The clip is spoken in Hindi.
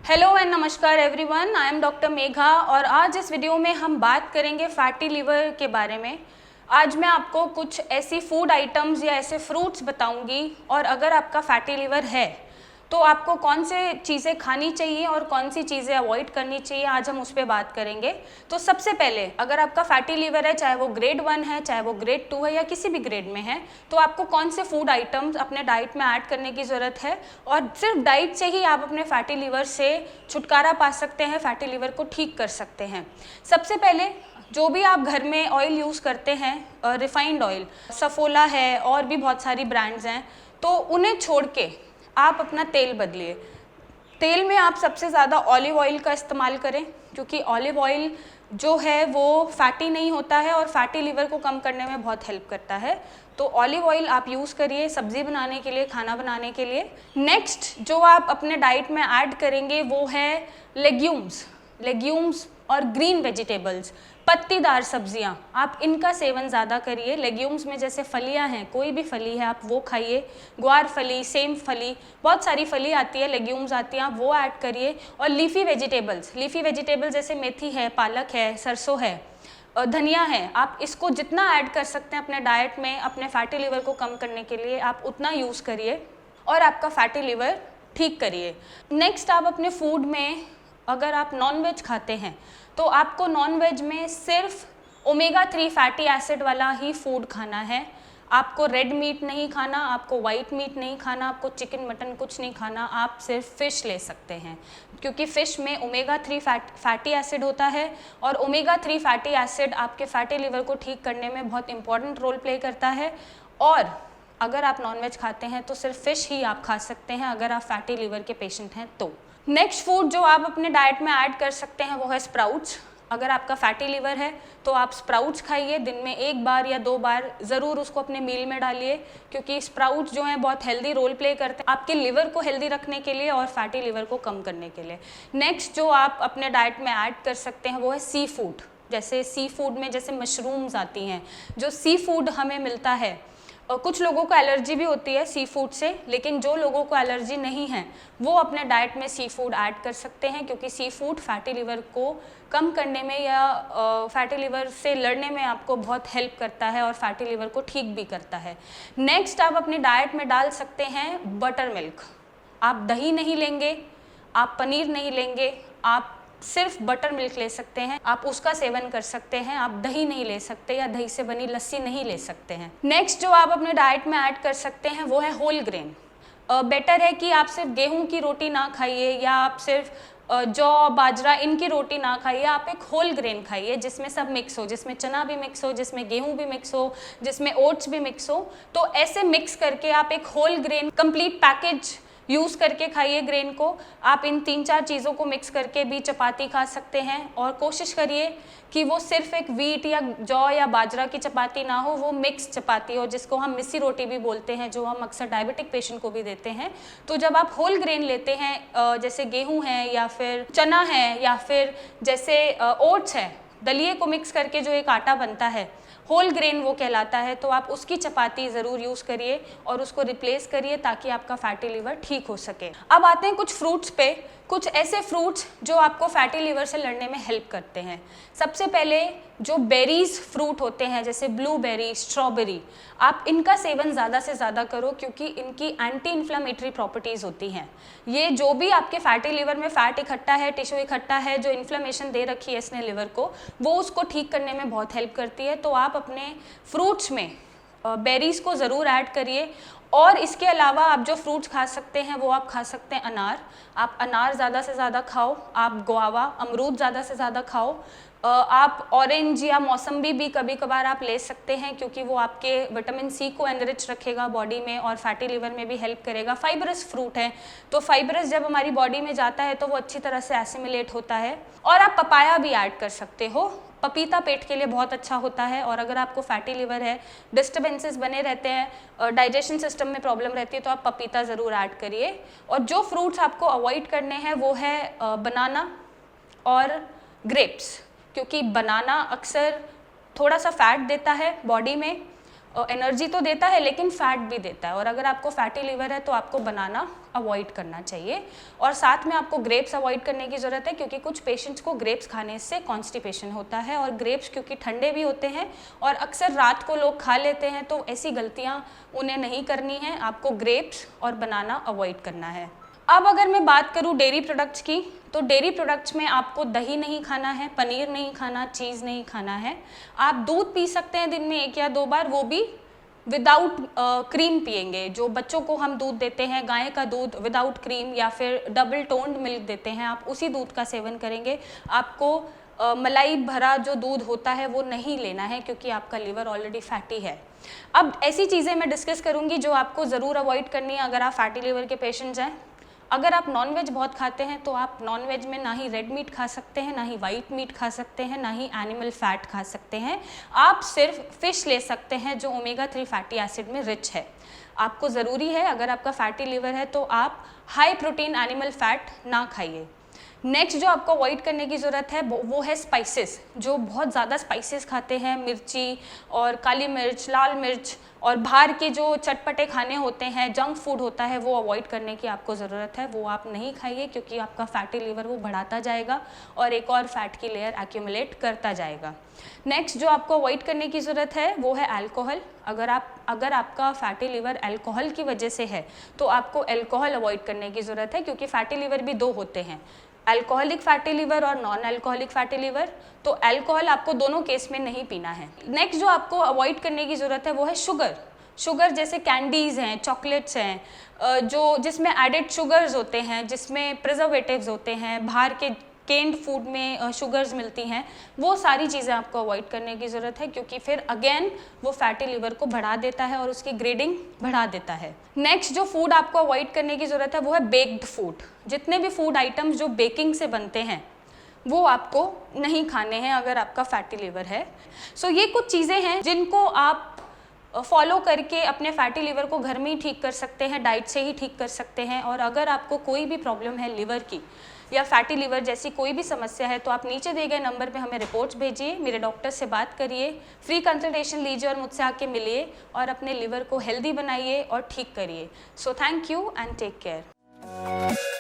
हेलो एंड नमस्कार everyone, I am doctor Megha और आज इस वीडियो में हम बात करेंगे फैटी लिवर के बारे में। आज मैं आपको कुछ ऐसी फूड आइटम्स या ऐसे फ्रूट्स बताऊंगी और अगर आपका फैटी लिवर है तो आपको कौन से चीज़ें खानी चाहिए और कौन सी चीज़ें अवॉइड करनी चाहिए, आज हम उस पर बात करेंगे। तो सबसे पहले अगर आपका फैटी लिवर है, चाहे वो ग्रेड 1 है, चाहे वो ग्रेड 2 है या किसी भी ग्रेड में है, तो आपको कौन से फूड आइटम्स अपने डाइट में ऐड करने की ज़रूरत है और सिर्फ डाइट से ही आप अपने फैटी लिवर से छुटकारा पा सकते हैं, फैटी लिवर को ठीक कर सकते हैं। सबसे पहले जो भी आप घर में ऑयल यूज़ करते हैं, रिफाइंड ऑयल, सफोला है और भी बहुत सारी ब्रांड्स हैं, तो उन्हें छोड़ के आप अपना तेल बदलिए। तेल में आप सबसे ज़्यादा ऑलिव ऑयल का इस्तेमाल करें, क्योंकि ऑलिव ऑयल जो है वो फैटी नहीं होता है और फैटी लिवर को कम करने में बहुत हेल्प करता है। तो ऑलिव ऑयल आप यूज़ करिए सब्ज़ी बनाने के लिए, खाना बनाने के लिए। नेक्स्ट जो आप अपने डाइट में ऐड करेंगे वो है लेग्यूम्स और ग्रीन वेजिटेबल्स, पत्तीदार सब्जियां, आप इनका सेवन ज़्यादा करिए। लेग्यूम्स में जैसे फलियां हैं, कोई भी फली है आप वो खाइए, ग्वार फली, सेम फली, बहुत सारी फली आती है, लेग्यूम्स आती हैं, आप वो ऐड करिए। और लीफी वेजिटेबल्स जैसे मेथी है, पालक है, सरसों है, धनिया है, आप इसको जितना ऐड कर सकते हैं अपने डाइट में अपने फैटी लिवर को कम करने के लिए आप उतना यूज़ करिए और आपका फैटी लिवर ठीक करिए। नेक्स्ट आप अपने फूड में अगर आप नॉनवेज खाते हैं तो आपको नॉनवेज में सिर्फ ओमेगा 3 फैटी एसिड वाला ही फूड खाना है। आपको रेड मीट नहीं खाना, आपको वाइट मीट नहीं खाना, आपको चिकन मटन कुछ नहीं खाना, आप सिर्फ फ़िश ले सकते हैं, क्योंकि फ़िश में ओमेगा 3 फैटी एसिड होता है और ओमेगा 3 फैटी एसिड आपके फैटी लिवर को ठीक करने में बहुत इंपॉर्टेंट रोल प्ले करता है। और अगर आप नॉनवेज खाते हैं तो सिर्फ फ़िश ही आप खा सकते हैं अगर आप फैटी लिवर के पेशेंट हैं तो। नेक्स्ट फूड जो आप अपने डाइट में ऐड कर सकते हैं वो है स्प्राउट्स। अगर आपका फैटी लिवर है तो आप स्प्राउट्स खाइए, दिन में 1 बार या 2 बार ज़रूर उसको अपने मील में डालिए, क्योंकि स्प्राउट्स जो हैं बहुत हेल्दी रोल प्ले करते हैं आपके लिवर को हेल्दी रखने के लिए और फैटी लिवर को कम करने के लिए। नेक्स्ट जो आप अपने डाइट में ऐड कर सकते हैं वो है सी फूड। जैसे सी फूड में जैसे मशरूम्स आती हैं, जो सी फूड हमें मिलता है, और कुछ लोगों को एलर्जी भी होती है सी फूड से, लेकिन जो लोगों को एलर्जी नहीं है वो अपने डाइट में सी फूड ऐड कर सकते हैं, क्योंकि सी फूड फैटी लिवर को कम करने में या फैटी लिवर से लड़ने में आपको बहुत हेल्प करता है और फैटी लिवर को ठीक भी करता है। नेक्स्ट आप अपनी डाइट में डाल सकते हैं बटर मिल्क। आप दही नहीं लेंगे, आप पनीर नहीं लेंगे, आप सिर्फ बटर मिल्क ले सकते हैं, आप उसका सेवन कर सकते हैं। आप दही नहीं ले सकते या दही से बनी लस्सी नहीं ले सकते हैं। नेक्स्ट जो आप अपने डाइट में ऐड कर सकते हैं वो है होल ग्रेन। बेटर है कि आप सिर्फ गेहूं की रोटी ना खाइए या आप सिर्फ जौ, बाजरा इनकी रोटी ना खाइए, आप एक होल ग्रेन खाइए जिसमें सब मिक्स हो, जिसमें चना भी मिक्स हो, जिसमें गेहूं भी मिक्स हो, जिसमें ओट्स भी मिक्स हो। तो ऐसे मिक्स करके आप एक whole grain complete package use करके खाइए ग्रेन को। आप इन 3-4 चीज़ों को मिक्स करके भी चपाती खा सकते हैं और कोशिश करिए कि वो सिर्फ एक वीट या जौ या बाजरा की चपाती ना हो, वो मिक्स चपाती हो, जिसको हम मिस्सी रोटी भी बोलते हैं, जो हम अक्सर डायबिटिक पेशेंट को भी देते हैं। तो जब आप होल ग्रेन लेते हैं, जैसे गेहूँ है या फिर चना है या फिर जैसे ओट्स है, दलिए को मिक्स करके जो एक आटा बनता है, होल ग्रेन वो कहलाता है, तो आप उसकी चपाती ज़रूर यूज़ करिए और उसको रिप्लेस करिए ताकि आपका फैटी लिवर ठीक हो सके। अब आते हैं कुछ फ्रूट्स पे, कुछ ऐसे फ्रूट्स जो आपको फैटी लिवर से लड़ने में हेल्प करते हैं। सबसे पहले जो बेरीज फ्रूट होते हैं, जैसे ब्लूबेरी, स्ट्रॉबेरी, आप इनका सेवन ज़्यादा से ज़्यादा करो, क्योंकि इनकी एंटी इन्फ्लामेटरी प्रॉपर्टीज़ होती हैं। ये जो भी आपके फैटी लिवर में फ़ैट इकट्ठा है, टिश्यू इकट्ठा है, जो इन्फ्लेमेशन दे रखी है इसने लिवर को, वो उसको ठीक करने में बहुत हेल्प करती है। तो आप अपने फ्रूट्स में बेरीज़ को ज़रूर ऐड करिए। और इसके अलावा आप जो फ्रूट्स खा सकते हैं वो आप खा सकते हैं अनार। आप अनार ज़्यादा से ज़्यादा खाओ, आप गुआवा, अमरूद ज़्यादा से ज़्यादा खाओ। आप ऑरेंज या मौसम्बी भी कभी कभार आप ले सकते हैं, क्योंकि वो आपके विटामिन सी को एनरिच रखेगा बॉडी में और फैटी लिवर में भी हेल्प करेगा। फाइबरस फ्रूट है, तो फाइबरस जब हमारी बॉडी में जाता है तो वो अच्छी तरह से एसिमिलेट होता है। और आप पपाया भी ऐड कर सकते हो, पपीता पेट के लिए बहुत अच्छा होता है। और अगर आपको फैटी लिवर है, डिस्टर्बेंसेस बने रहते हैं, डाइजेशन सिस्टम में प्रॉब्लम रहती है, तो आप पपीता ज़रूर ऐड करिए। और जो फ्रूट्स आपको अवॉइड करने हैं वो है बनाना और ग्रेप्स, क्योंकि बनाना अक्सर थोड़ा सा फैट देता है बॉडी में एनर्जी तो देता है लेकिन फैट भी देता है, और अगर आपको फैटी लिवर है तो आपको बनाना अवॉइड करना चाहिए। और साथ में आपको ग्रेप्स अवॉइड करने की ज़रूरत है, क्योंकि कुछ पेशेंट्स को ग्रेप्स खाने से कॉन्स्टिपेशन होता है, और ग्रेप्स क्योंकि ठंडे भी होते हैं और अक्सर रात को लोग खा लेते हैं, तो ऐसी गलतियाँ उन्हें नहीं करनी है। आपको ग्रेप्स और बनाना अवॉइड करना है। अब अगर मैं बात करूँ डेयरी प्रोडक्ट्स की, तो डेयरी प्रोडक्ट्स में आपको दही नहीं खाना है, पनीर नहीं खाना, चीज़ नहीं खाना है। आप दूध पी सकते हैं दिन में 1 या 2 बार, वो भी विदाउट क्रीम पिएंगे। जो बच्चों को हम दूध देते हैं, गाय का दूध विदाउट क्रीम या फिर डबल टोन्ड मिल्क देते हैं, आप उसी दूध का सेवन करेंगे। आपको मलाई भरा जो दूध होता है वो नहीं लेना है, क्योंकि आपका लिवर ऑलरेडी फैटी है। अब ऐसी चीज़ें मैं डिस्कस करूँगी जो आपको ज़रूर अवॉइड करनी है अगर आप फैटी लिवर के पेशेंट्स हैं। अगर आप नॉनवेज बहुत खाते हैं तो आप नॉनवेज में ना ही रेड मीट खा सकते हैं, ना ही वाइट मीट खा सकते हैं, ना ही एनिमल फैट खा सकते हैं। आप सिर्फ फ़िश ले सकते हैं जो ओमेगा 3 फैटी एसिड में रिच है। आपको ज़रूरी है, अगर आपका फैटी लिवर है तो आप हाई प्रोटीन एनिमल फैट ना खाइए। नेक्स्ट जो आपको अवॉइड करने की ज़रूरत है वो है स्पाइसेस। जो बहुत ज़्यादा स्पाइसेस खाते हैं, मिर्ची और काली मिर्च, लाल मिर्च और बाहर के जो चटपटे खाने होते हैं, जंक फूड होता है, वो अवॉइड करने की आपको ज़रूरत है। वो आप नहीं खाइए, क्योंकि आपका फैटी लिवर वो बढ़ाता जाएगा और एक और फैट की लेयर एक्यूमुलेट करता जाएगा। नेक्स्ट जो आपको अवॉइड करने की ज़रूरत है वो है अल्कोहल। अगर आपका फैटी लिवर अल्कोहल की वजह से है तो आपको अल्कोहल अवॉइड करने की ज़रूरत है, क्योंकि फैटी लिवर भी 2 होते हैं, अल्कोहलिक फैटी लिवर और नॉन अल्कोहलिक फैटी लिवर। तो अल्कोहल आपको दोनों केस में नहीं पीना है। नेक्स्ट जो आपको अवॉइड करने की ज़रूरत है वो है शुगर जैसे कैंडीज़ हैं, चॉकलेट्स हैं, जिसमें एडेड शुगर्स होते हैं, जिसमें प्रिजर्वेटिव्स होते हैं, बाहर के केन्ड फूड में शुगर्स मिलती हैं, वो सारी चीज़ें आपको अवॉइड करने की ज़रूरत है, क्योंकि फिर अगेन वो फैटी लिवर को बढ़ा देता है और उसकी ग्रेडिंग बढ़ा देता है। नेक्स्ट जो फूड आपको अवॉइड करने की ज़रूरत है वो है बेक्ड फूड। जितने भी फूड आइटम्स जो बेकिंग से बनते हैं वो आपको नहीं खाने हैं अगर आपका फैटी लिवर है। सो ये कुछ चीज़ें हैं जिनको आप फॉलो करके अपने फैटी लिवर को घर में ही ठीक कर सकते हैं, डाइट से ही ठीक कर सकते हैं। और अगर आपको कोई भी प्रॉब्लम है लिवर की या फैटी लिवर जैसी कोई भी समस्या है तो आप नीचे दिए गए नंबर पे हमें रिपोर्ट्स भेजिए, मेरे डॉक्टर से बात करिए, फ्री कंसल्टेशन लीजिए और मुझसे आके मिलिए और अपने लिवर को हेल्दी बनाइए और ठीक करिए। So thank you and take care.